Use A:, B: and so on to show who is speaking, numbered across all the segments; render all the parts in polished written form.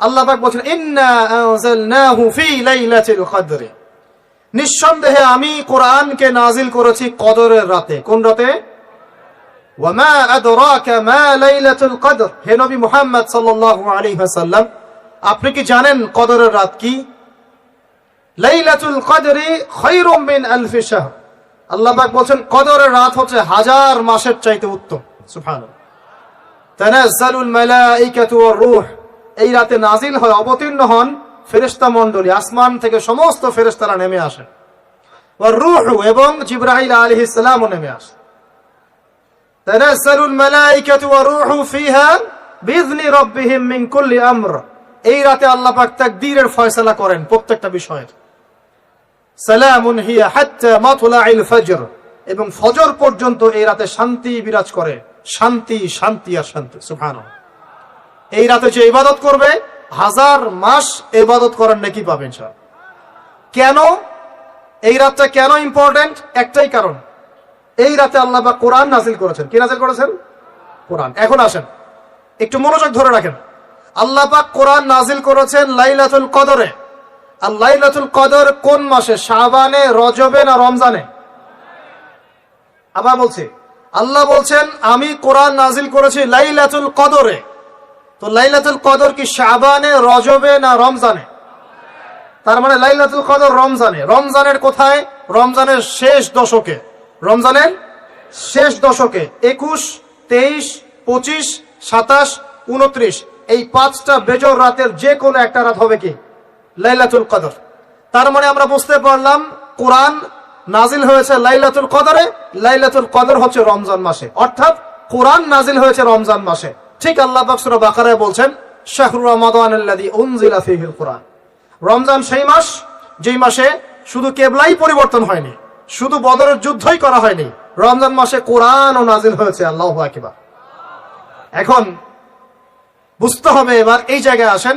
A: আল্লাহ পাক বলেন ইন্না আনজালনাহু ফি লাইলাতিল কদর, নিঃসন্দেহে আমি কোরআনকে নাজিল করেছি কদরের রাতে। কোন রাতে? ওয়া মা আদরাকা মা লাইলাতুল কদর, হে নবী মুহাম্মদ সাল্লাল্লাহু আলাইহি ওয়াসাল্লাম আপনি কি জানেন কদরের রাত কি? লাইলাতুল কদরি খায়রুম মিন আলফি শাহর, আল্লাহ পাক বলেন কদরের রাত হচ্ছে হাজার মাসের চাইতে উত্তম। সুবহানাল্লাহ। তানাজ্জালুল মালাইকাতু ওয়ার রূহ, এই রাতে নাজিল হয়, অবতীর্ণ হন ফেরেশতা মণ্ডলী, আসমান থেকে সমস্ত ফেরেশতারা নেমে আসেন। ওয়ার রূহ, এবং জিবরাইল আলাইহিস সালামও নেমে আসেন। তানাজ্জালুল মালাইকাতু ওয়ার রূহু ফিহা বিইذনি রাব্বিহিম মিন কুল্লি আমর, এই রাতে আল্লাহ পাক তাকদীরের ফয়সালা করেন প্রত্যেকটা বিষয়ের। সালামুন হিয়া হাত্তা মাতলাইল ফজর, এবং ফজর পর্যন্ত এই রাতে শান্তি বিরাজ করে, শান্তি শান্তি আর শান্তি। সুবহানাল্লাহ। এই রাতে যে ইবাদত করবে হাজার মাস ইবাদত করার নেকি পাবে ইনশাআল্লাহ। কেন এই রাতটা কেন ইম্পর্টেন্ট? একটাই কারণ, এই রাতে আল্লাহ পাক কোরআন নাজিল করেছেন। কি নাজিল করেছেন? কোরআন। এখন আসেন একটু মনোযোগ ধরে রাখেন। আল্লাহ পাক কোরআন নাজিল করেছেন লাইলাতুল কদরে। আর লাইলাতুল কদর কোন মাসে? শাবানে, রজবে না রমজানে? আবার বলছি, আল্লাহ বলছেন আমি কোরআন নাজিল করেছি লাইলাতুল কদরে। তো লাইলাতুল কদর কি শাবানে, রজবে না রমজানে? তার মানে লাইলাতুল কদর রমজানে। রমজানের কোথায়? রমজানের শেষ দশকে। রমজানের শেষ দশকে 21, 23, 25, 27, 29 এই পাঁচটা বেজর রাতের যে কোনো একটা রাত হবে কি লাইলাতুল কদর। তার মানে আমরা বুঝতে পারলাম কোরআন নাজিল হয়েছে লাইলাতুল কদরে, লাইলাতুল কদর হচ্ছে রমজান মাসে, অর্থাৎ কোরআন নাজিল হয়েছে রমজান মাসে। ঠিক আল্লাহ পাক সূরা বাকারায় বলছেন শাহরু রমাদানাল্লাযী উনজিলা ফীহিল কুরআন, রমজান সেই মাস যেই মাসে শুধু কিবলাই পরিবর্তন হয়নি, শুধু বদরের যুদ্ধই করা হয়নি, রমজান মাসে কোরআনও নাজিল হয়েছে। আল্লাহু আকবার। এখন বুঝতে হবে, এবার এই জায়গায় আসেন,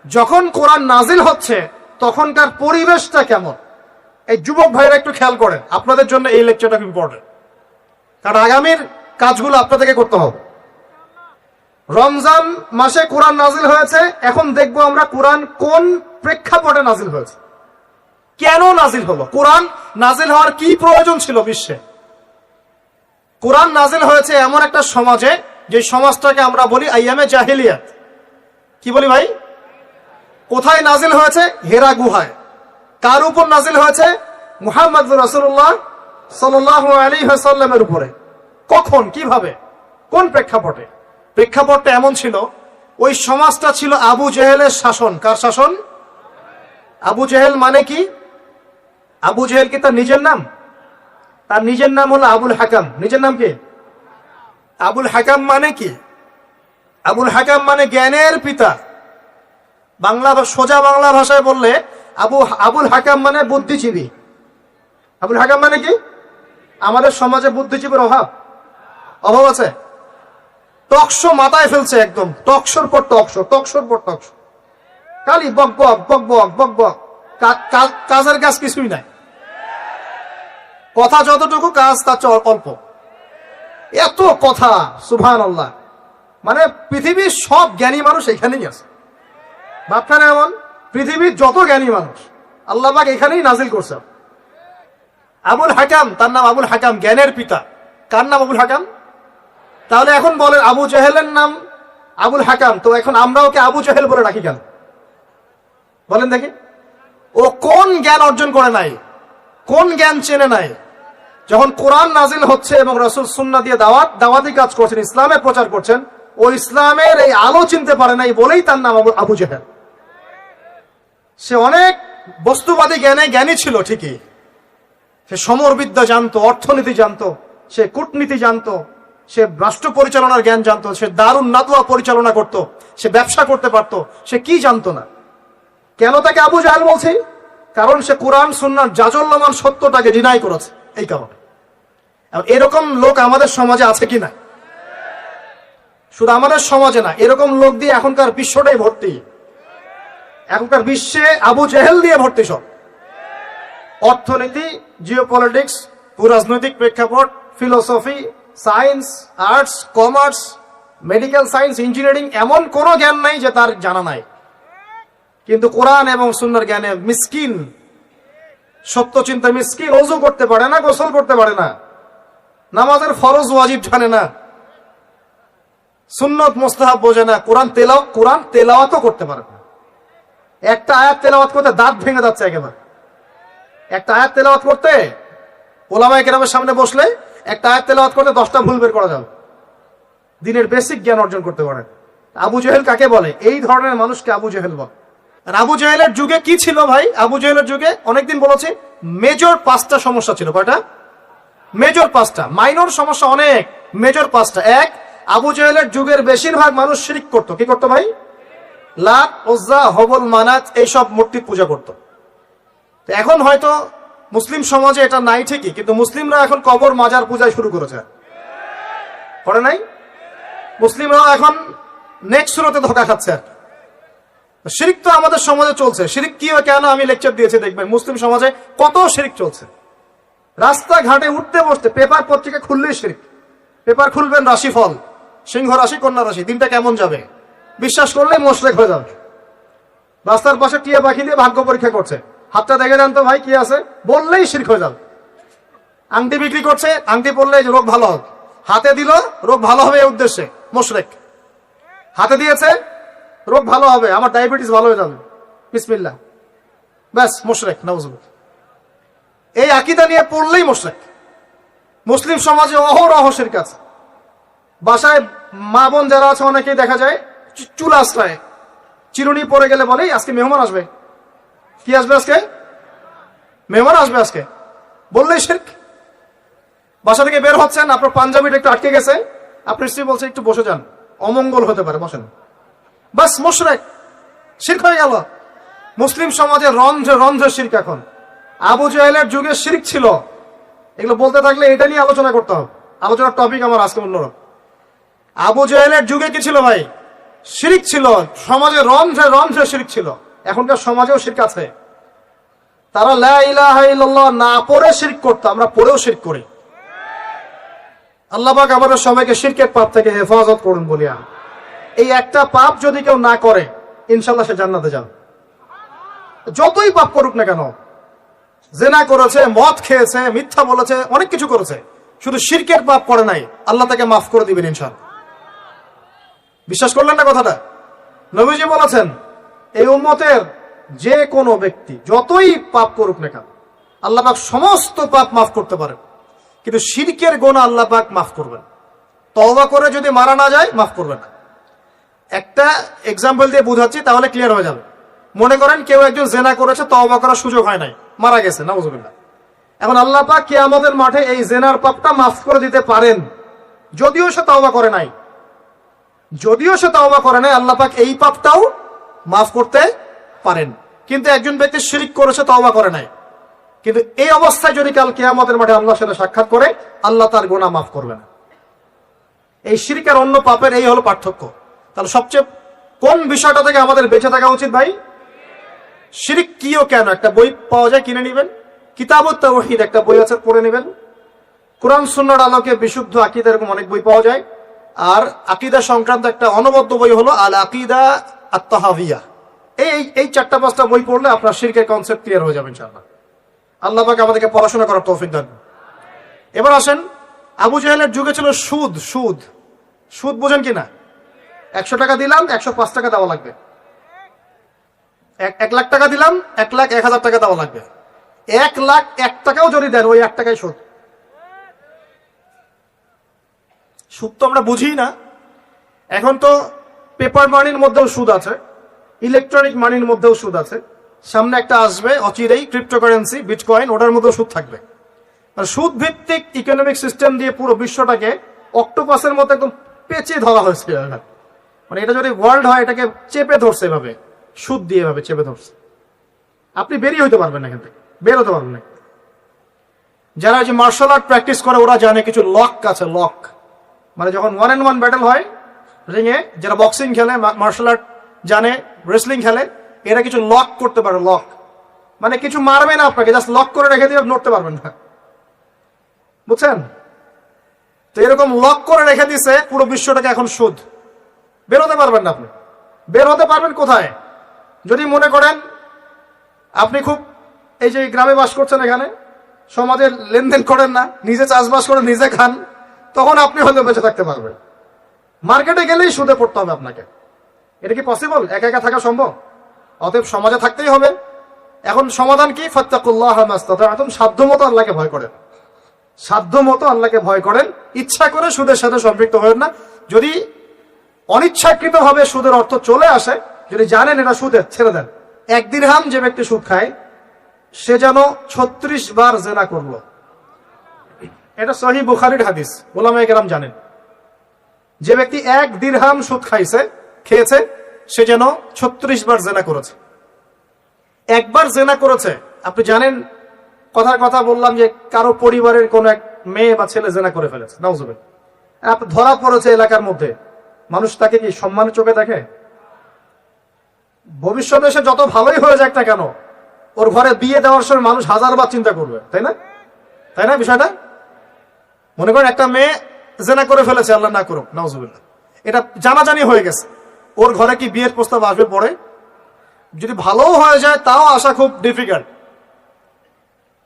A: যখন কোরআন নাজিল হচ্ছে তখনকার পরিবেশটা কেমন? এই যুবক ভাইরা একটু খেয়াল করেন, আপনাদের জন্য এই লেকচারটা খুব ইম্পর্টেন্ট, কারণ আগামীর কাজগুলো আপনাদেরকে করতে হবে। রমজান মাসে কোরআন নাজিল হয়েছে, এখন দেখবো আমরা কোরআন কোন প্রেক্ষাপটে নাজিল হয়েছে, কেন নাজিল হলো, কোরআন নাজিল হওয়ার কি প্রয়োজন ছিল বিশ্বে। কোরআন নাজিল হয়েছে এমন একটা সমাজে যে সমাজটাকে আমরা বলি আইয়ামে জাহিলিয়াত। কি বলি ভাই? কোথায় নাজিল হয়েছে? হেরা গুহায়। কার উপর নাজিল হয়েছে? মুহাম্মদ রাসূলুল্লাহ সাল্লাল্লাহু আলাইহি ওয়াসাল্লামের উপরে। কখন, কিভাবে, কোন প্রেক্ষাপটে? প্রেক্ষাপটটা এমন ছিল, ওই সমাজটা ছিল আবু জেহেলের শাসন। কার শাসন? আবু জেহেল মানে কি? আবু জেহেল কি তার নিজের নাম? তার নিজের নাম হলো আবুল হাকাম। নিজের নাম কি? আবুল হাকাম মানে কি? আবুল হাকাম মানে জ্ঞানের পিতা। সোজা বাংলা ভাষায় বললে আবুল হাকাম মানে বুদ্ধিজীবী। আবুল হাকাম মানে কি? আমাদের সমাজে বুদ্ধিজীবীর অভাব আছে। টকশো মাথায় ফেলছে, একদম টকশোর পর টকশো, টকশোর পর টকশো, খালি বক বক বক বক বক বক, কাজের কাজ কিছুই নাই। কথা যতটুকু, কাজ তার চেয়ে অল্প। এত কথা, সুবহানাল্লাহ। মানে পৃথিবীর সব জ্ঞানী মানুষ এখানেই আছে। ভাবখানে এমন পৃথিবীর যত জ্ঞানী মানুষ আল্লাহ পাক এখানেই নাজিল করছে। আবুল হাকাম, তার নাম আবুল হাকাম, জ্ঞানের পিতা। কার নাম? আবুল হাকাম। তাহলে এখন বলেন আবু জেহেলের নাম আবুল হাকাম, তো এখন আমরা ওকে আবু জেহেল বলে রাখি কেন? বলেন দেখি, ও কোন জ্ঞান অর্জন করে নাই, কোন জ্ঞান চেনে নাই? যখন কোরআন নাজিল হচ্ছে এবং রাসূল সুন্নাহ দিয়ে দাওয়াতি কাজ করছেন, ইসলামের প্রচার করছেন, ও ইসলামের এই আলো চিনতে পারে নাই বলেই তার নাম আবু জেহেল। সে অনেক বস্তুবাদী জ্ঞানী ছিল ঠিকই, সে সমরবিদ্যা জানতো, অর্থনীতি জানতো, সে কূটনীতি জানতো, সে রাষ্ট্র পরিচালনার জ্ঞান জানতো, সে দারুন নাদওয়া পরিচালনা করত, সে ব্যবসা করতে পারতো, সে কি জানতো না? কেন তাকে আবু জাহেল বলছি? কারণ সে কোরআন সুন্নাহর জাজল্যমান সত্যটাকে ডিনাই করেছে। এই কারণে এরকম লোক আমাদের সমাজে আছে কি না? শুধু আমাদের সমাজে না, এরকম লোক দিয়ে এখনকার বিশ্বটাই ভর্তি। এখনকার বিশ্বে আবু জেহেল দিয়ে ভর্তি সব। অর্থনীতি, জিওপলিটিক্স, ভূরাজনৈতিক প্রেক্ষাপট, philosophy, science, arts, commerce, medical science, engineering, এমন কোনো জ্ঞান নাই যে তার জানা নাই। কিন্তু কোরআন এবং সুন্নাহর জ্ঞানে মিসকিন, সত্য চিন্তা মিসকিন, ওযু করতে পারে না, গোসল করতে পারে না, নামাজের ফরজ ওয়াজিব জানে না, সুন্নত মুস্তাহাব বোঝে না, কোরআন তেলাওয়াতও করতে পারে না। একটা আয়াত তেলাওয়াত করতে দাঁত ভেঙে যাচ্ছে একেবারে। একটা আয়াত তেলাওয়াত করতে ওলামায়ে কেরামের সামনে বসলে একটা আয়াত তেলাওয়াত করতে 10টা ভুল বের করা যাবে। দিনের বেসিক জ্ঞান অর্জন করতে পারে। আবু জেহেল কাকে বলে? এই ধরনের মানুষকে আবু জেহেল বলে। আর আবু জেহেলের যুগে কি ছিল ভাই? আবু জেহেলের যুগে অনেকদিন বলেছি মেজর 5টা সমস্যা ছিল। কয়টা? মেজর 5টা। মাইনর সমস্যা অনেক, মেজর 5টা। এক, আবু জেহেলের যুগের বেশিরভাগ মানুষ শিরক করত। কি করতো ভাই? লাত, উজ্জা, হবল, মানাত এইসব মূর্তির পূজা করত। এখন হয়তো মুসলিম সমাজে এটা নাই ঠিকই, কিন্তু মুসলিমরা এখন কবর মাজার পূজায় শুরু করেছে, করে নাই? মুসলিমরাও এখন নেক্সট সুরতে ধোকা খাচ্ছে। শিরক তো আমাদের সমাজে চলছে। শিরক কি হয় কেন আমি লেকচার দিয়েছি, দেখবেন মুসলিম সমাজে কত শিরক চলছে। রাস্তাঘাটে উঠতে বসতে পেপার পত্রিকা খুললেই শিরক। পেপার খুলবেন রাশিফল, সিংহ রাশি, কন্যা রাশি, দিনটা কেমন যাবে বিশ্বাস করলে মুশরিক হয়ে যাবে। রাস্তার পাশে টিয়া পাখি দিয়ে ভাগ্য পরীক্ষা করছে, হাতটা দেখে জানতো ভাই কি আছে, বললেই শিরক হয়ে যাবে। আংটি বিক্রি করছে, আংটি পরলে রোগ ভালো হবে, হাতে দিল রোগ ভালো হবে এই উদ্দেশ্যে, মুশরিক। হাতে দিয়েছে রোগ ভালো হবে, আমার ডায়াবেটিস ভালো হয়ে যাবে, বিসমিল্লাহ, ব্যাস মুশরিক, নাউজুবিল্লাহ। এই আকীদা নিয়ে পড়লেই মুশরিক। মুসলিম সমাজে অহরহ শিরক আছে। বাসায় মা বোন যারা আছে অনেকেই দেখা যায় চুল আশ্রয়, চিরুনি পরে গেলে বলে আজকে মেহমান আসবে। কি আসবে আজকে? মেহমান আসবে আজকে, বললেই শিরক। বাসা থেকে বের হচ্ছেন, আপনার পাঞ্জাবিটা একটু আটকে গেছে, আপনার স্ত্রী বলছে একটু বসে যান, অমঙ্গল হতে পারে, বসেন, বাস মুশরিক, শিরক হয়ে গেল। মুসলিম সমাজে রন্ধ্রে রন্ধ্রে শিরক এখন। আবু জেহেলের যুগে শিরক ছিল। এগুলো বলতে থাকলে এটা নিয়ে আলোচনা করতে হবে। আলোচনার টপিক আমার আজকে অন্যরকম। আবু জেহেলের যুগে কি ছিল ভাই? শিরক ছিল। সমাজে রন্ধ্রে রন্ধ্রে শিরক ছিল। এখনকার সমাজেও শিরক আছে। তারা লা ইলাহা ইল্লাল্লাহ না পড়ে শিরক করতো, আমরা পড়েও শিরক করি। আল্লাহ পাক আমাদের সবাইকে শিরকের পাপ থেকে হেফাজত করুন বলি আমি। এই একটা পাপ যদি কেউ না করে ইনশাআল্লাহ সে জান্নাতে যাবে, যতই পাপ করুক না কেন। জেনা করেছে, মদ খেয়েছে, মিথ্যা বলেছে, অনেক কিছু করেছে, শুধু শিরকের পাপ করে নাই, আল্লাহ তাকে মাফ করে দিবেন ইনশাআল্লাহ। বিশ্বাস করলেন না কথাটা? নবীজি বলেছেন এই উম্মতের যে কোনো ব্যক্তি যতই পাপ করুক না কেন আল্লাহ পাক সমস্ত পাপ মাফ করতে পারেন, কিন্তু শিরকের গুনাহ আল্লাহ পাক মাফ করবেন। তওবা করে যদি মারা না যায় মাফ করবেন না। একটা এক্সাম্পল দিয়ে বুঝাচ্ছি, তাহলে ক্লিয়ার হয়ে যাবে। মনে করেন কেউ একজন জেনা করেছে, তওবা করার সুযোগ হয় নাই, মারা গেছে, নাউজুবিল্লাহ। এখন আল্লাহ পাক কিয়ামতের মাঠে এই জেনার পাপটা মাফ করে দিতে পারেন, যদিও সে তওবা করে নাই। যদিও সে তওবা করে নাই, আল্লাহ পাক এই পাপটাও মাফ করতে পারেন। কিন্তু একজন ব্যক্তি শিরক করেছে, তওবা করে নাই, কিন্তু এই অবস্থায় যদি কাল কিয়ামতের মাঠে আল্লাহর সাথে সাক্ষাৎ করে, আল্লাহ তার গুনাহ মাফ করবে না। এই শিরক আর অন্য পাপের এই হলো পার্থক্য। তাহলে সবচেয়ে কোন বিষয়টা থেকে আমাদের বেঁচে থাকা উচিত ভাই? শিরক কি ও কেন, একটা বই পাওয়া যায়, কিনে নেবেন। কিতাবুত তাওহীদ একটা বই আছে, পড়ে নেবেন। কোরআন সুন্নাহর আলোকে বিশুদ্ধ আকীদা, এরকম অনেক বই পাওয়া যায়। আর আকীদা সংক্রান্ত একটা অনবদ্য বই হলো আল আকীদা আত-তাহাওয়িয়া। এই 4-5টা বই পড়লে আপনার শিরকের কনসেপ্ট ক্লিয়ার হয়ে যাবে ইনশাআল্লাহ। আল্লাহ পাক আমাদেরকে পড়াশোনা করার তৌফিক দান। এবার আসেন, আবু জেহেলের যুগে ছিল সুদ। সুদ সুদ বোঝেন কিনা? 100 টাকা দিলাম 105 টাকা দেওয়া লাগবে। 1 লাখ টাকা দিলাম 1,01,000 টাকা দেওয়া লাগবে। 1,01,000 টাকাও যদি দেন ওই 1 টাকাই সুদ। সুদ তো আমরা বুঝি না। এখন তো পেপার মানির মধ্যেও সুদ আছে, ইলেকট্রনিক মানির মধ্যেও সুদ আছে। সামনে একটা আসবে অচিরেই, ক্রিপ্টোকারেন্সি, বিটকয়েন, ওটার মধ্যেও সুদ থাকবে। আর সুদ ভিত্তিক ইকোনমিক সিস্টেম দিয়ে পুরো বিশ্বটাকে অক্টোপাসের মতো একদম পেঁচে ধরা হয়েছে। মানে এটা যদি ওয়ার্ল্ড হয়, এটাকে চেপে ধরছে এভাবে, সুদ দিয়ে এভাবে চেপে ধরছে। আপনি বেরিয়ে হইতে পারবেন না, এখান থেকে বের হতে পারবেন না। যারা যে মার্শাল আর্ট প্র্যাকটিস করে ওরা জানে কিছু লক আছে, লক মানে যখন 1-on-1 ব্যাটল হয় রিংয়ে, যারা বক্সিং খেলে, মার্শাল আর্ট জানে, রেসলিং খেলে, এরা কিছু লক করতে পারে। লক মানে কিছু মারবে না আপনাকে, জাস্ট লক করে রেখে দিয়ে নড়তে পারবেন না, বুঝছেন? তো এরকম লক করে রেখে দিছে পুরো বিশ্বটাকে। এখন সুদ, বের হতে পারবেন না আপনি। বের হতে পারবেন কোথায়? যদি মনে করেন আপনি খুব এই যে গ্রামে বাস করছেন, এখানে সমাজে লেনদেন করেন না, নিজে চাষবাস করে নিজে খান, তখন আপনি হয়তো বেঁচে থাকতে পারবেন। মার্কেটে গেলেই সুদে পড়তে হবে আপনাকে। এটা কি পসিবল? একা একা থাকা সম্ভব? অতএব সমাজে থাকতেই হবে। এখন সমাধান কি? ফাত্তাকুল্লাহ মাস্তাতা'তুম, সাধ্যমতো আল্লাহকে ভয় করেন, সাধ্যমতো আল্লাহকে ভয় করেন। ইচ্ছা করে সুদের সাথে সম্পৃক্ত হবেন না। যদি অনিচ্ছাকৃত ভাবে সুদের অর্থ চলে আসে, যদি জানেন এটা সুদের, ছেড়ে দেন। 1 দিরহাম যে ব্যক্তি সুদ খায় সে যেন 36 বার জিনা করলো। এটা সহিহ বুখারীর হাদিস, উলামায়ে কেরাম জানেন। যে ব্যক্তি 1 দিরহাম সুদ খেয়েছে সে যেন 36 বার জিনা করেছে। একবার জিনা করেছে, আপনি জানেন, কথার কথা বললাম যে কারো পরিবারের কোন এক মেয়ে বা ছেলে জিনা করে ফেলেছে, নাউজুবিল্লাহ, আপনি ধরা পড়েছে এলাকার মধ্যে, মানুষ তাকে কি সম্মানের চোখে দেখে? ভবিষ্যতে সে যত ভালোই হয়ে যাক না কেন, ওর ঘরে বিয়ে দেওয়ার সময় মানুষ 1000 বার চিন্তা করবে, তাই না? তাই না বিষয়টা? মনে করেন একটা মেয়ে জিনা করে ফেলেছে, আল্লাহ না করুক, নাউজুবিল্লাহ, এটা জানাজানি হয়ে গেছে, ওর ঘরে কি বিয়ের প্রস্তাব আসবে পরে? যদি ভালো হয়ে যায় তাও আসা খুব ডিফিকাল্ট।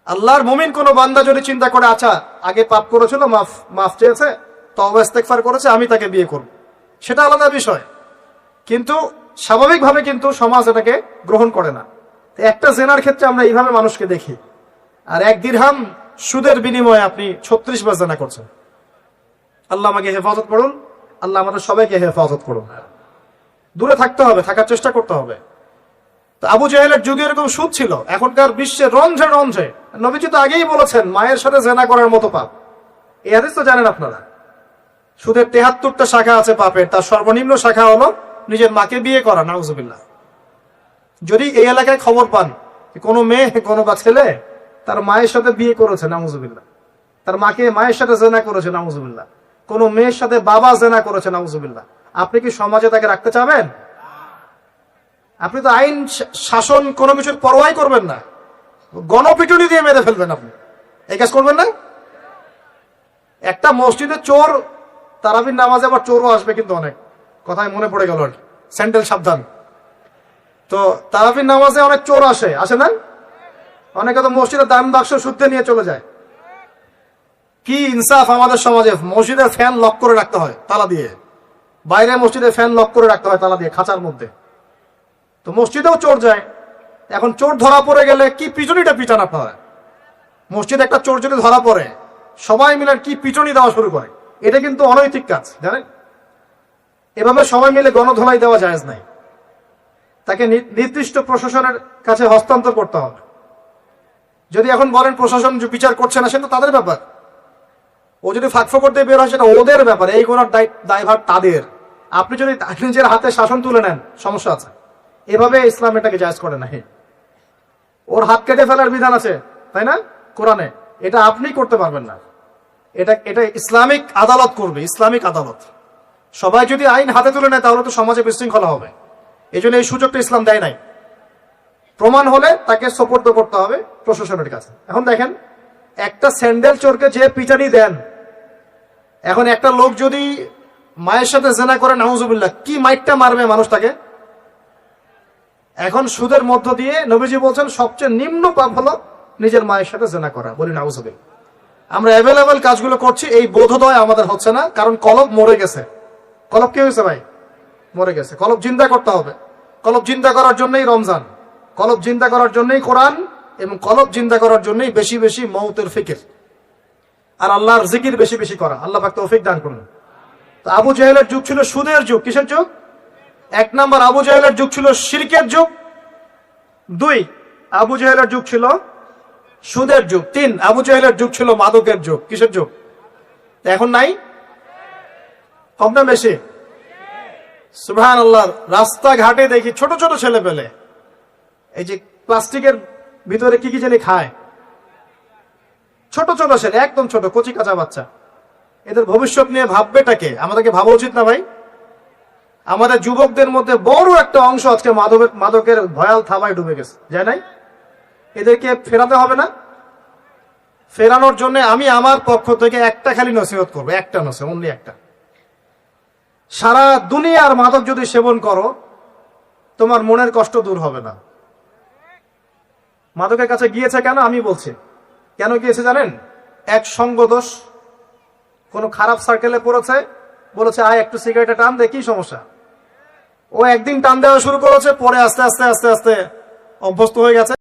A: আল্লাহর মুমিন কোন বান্দা যদি চিন্তা করে, আচ্ছা আগে পাপ করেছিল, মাফ চেয়েছে, তওবা ইস্তেগফার করেছে, আমি তাকে বিয়ে করব, সেটা আলাদা বিষয়। কিন্তু স্বাভাবিকভাবে কিন্তু সমাজ এটাকে গ্রহণ করে না। একটা জেনার ক্ষেত্রে আমরা এইভাবে মানুষকে দেখি, আর 1 দিরহাম সুদের বিনিময়ে আপনি 36 বার জেনা করছেন। আল্লাহ আমাকে হেফাজত করুন, আল্লাহ আমাদের সবাইকে হেফাজত করুন। দূরে থাকতে হবে, থাকার চেষ্টা করতে হবে। তো আবু জাহেলের যুগে এরকম সুদ ছিল, এখনকার বিশ্বে রন্ধ্রে রন্ধ্রে। নবীজি তো আগেই বলেছেন মায়ের সাথে জেনা করার মতো পাপ। এই হাদিস তো জানেন আপনারা। সুদের 73টা শাখা আছে পাপের, তার সর্বনিম্ন শাখা হলো নিজের মাকে বিয়ে করা, নাউজুবিল্লাহ। যদি এই এলাকায় খবর পান কোনো মেয়ে, কোনো বা ছেলে তার মায়ের সাথে বিয়ে করেছে, নাউজুবিল্লাহ, তার মায়ের সাথে জেনা করেছে, নাউজুবিল্লাহ, কোন মেয়ের সাথে বাবা জেনা করেছে, নাউজুবিল্লাহ, আপনি কি সমাজে তাকে রাখতে চাবেন? আপনি তো আইন শাসন কোনো কিছুর পরোয়াই করবেন না, গণপিটুনি দিয়ে মেরে ফেলবেন। আপনি এই কাজ করবেন না? একটা মসজিদে চোর, তারাবির নামাজে আবার চোরও আসবে কিন্তু অনেক, কথায় মনে পড়ে গেল, স্যান্ডেল সাবধান। তো তারাবির নামাজে অনেক চোর আসে না? অনেকে তো মসজিদের দান বাক্স সুদ্ধে নিয়ে চলে যায়। কি ইনসাফ আমাদের সমাজে! মসজিদের ফ্যান লক করে রাখতে হয় তালা দিয়ে, বাইরে মসজিদের ফ্যান লক করে রাখতে হয় তালা দিয়ে, খাঁচার মধ্যে। তো মসজিদেও চোর যায়। এখন চোর ধরা পড়ে গেলে কি পিটুনিটা পিটান আপনারা? মসজিদে একটা চোর যদি ধরা পড়ে, সবাই মিলে কি পিটুনি দেওয়া শুরু করে, এটা কিন্তু অনৈতিক কাজ, জানেন? এভাবে সবাই মিলে গণধোলাই দেওয়া জায়েজ নাই। তাকে নির্দিষ্ট প্রশাসনের কাছে হস্তান্তর করতে হবে। যদি এখন বলেন প্রশাসন বিচার করছে না, সেটা তাদের ব্যাপার। ও যদি ফাঁকফোকর দিয়ে বের হয়, সেটা ওদের ব্যাপার, এই করার দায়ভার তাদের। আপনি যদি নিজের হাতে শাসন তুলে নেন, সমস্যা আছে। এভাবে ইসলাম এটাকে জায়েজ করে না। ওর হাত কেটে ফেলার বিধান আছে, তাই না, কোরআনে? এটা আপনি করতে পারবেন না, এটা ইসলামিক আদালত করবে, ইসলামিক আদালত। সবাই যদি আইন হাতে তুলে নেয় তাহলে তো সমাজে বিশৃঙ্খলা হবে। এই জন্য এই সুযোগটা ইসলাম দেয় নাই। প্রমাণ হলে তাকে সোপর্দ করতে হবে প্রশাসনের কাছে। এখন দেখেন, একটা স্যান্ডেল চোরকে যে পিটানি দেন, এখন একটা লোক যদি মায়ের সাথে জেনা করে, নাউজুবিল্লাহ, কি মাইটটা মারবে মানুষ তাকে। এখন সুদের মধ্য দিয়ে নবীজি বলছেন সবচেয়ে নিম্ন পাপ হলো নিজের মায়ের সাথে জেনা করা, বলি নাউজুবিল্লাহ। আমরা অ্যাভেলেবেল কাজগুলো করছি, এই বোধোদয় আমাদের হচ্ছে না, কারণ কলব মরে গেছে। কলব কি হয়েছে ভাই? মরে গেছে। কলব জিন্দা করতে হবে। কলব জিন্দা করার জন্যই রমজান, কলব জিন্দা করার জন্যই কোরআন, এবং কলব জিন্দা করার জন্যই বেশি বেশি মৌতের ফিকির আর আল্লাহর জিকির বেশি বেশি করা। আল্লাহ পাক তৌফিক দান করুন। তো আবু জাহেলের যুগ ছিল সুদের যুগ। কিসের যুগ? 1 নাম্বার, আবু জাহেলের যুগ ছিল শিরকের যুগ। 2, আবু জাহেলের যুগ ছিল সুদের যুগ। 3, আবু জাহেলের যুগ ছিল মাদকের যুগ। কিসের যুগ? এখন নাই? কম না বেশি? সুবহানাল্লাহ। রাস্তাঘাটে দেখি ছোট ছোট ছেলে পেলে এই যে প্লাস্টিকের ভিতরে কি কি জানি খায়, ছোট ছোট ছেলে, একদম ছোট কচি কাঁচা বাচ্চা। এদের ভবিষ্যৎ নিয়ে ভাববেটাকে? আমাদেরকে ভাবা উচিত না ভাই? আমাদের যুবকদের মধ্যে বড় একটা অংশ আজকে মাদকের ভয়াল থাবায় ডুবে গেছে, যায় নাই? এদেরকে ফেরাতে হবে না? ফেরানোর জন্য আমি আমার পক্ষ থেকে একটা খালি নসিহত করবো, একটা নসিহত, অনলি একটা। সারা দুনিয়ার মাদক যদি সেবন করো, তোমার মনের কষ্ট দূর হবে না। মাদকের কাছে গিয়েছে কেন আমি বলছি, কেন গিয়েছে জানেন? এক সঙ্গ দোষ, কোনো খারাপ সার্কেলে পড়েছে, বলেছে আয় একটু সিগারেটে টান দে, কি সমস্যা? ও একদিন টান দেওয়া শুরু করেছে, পরে আস্তে আস্তে আস্তে আস্তে অভ্যস্ত হয়ে গেছে।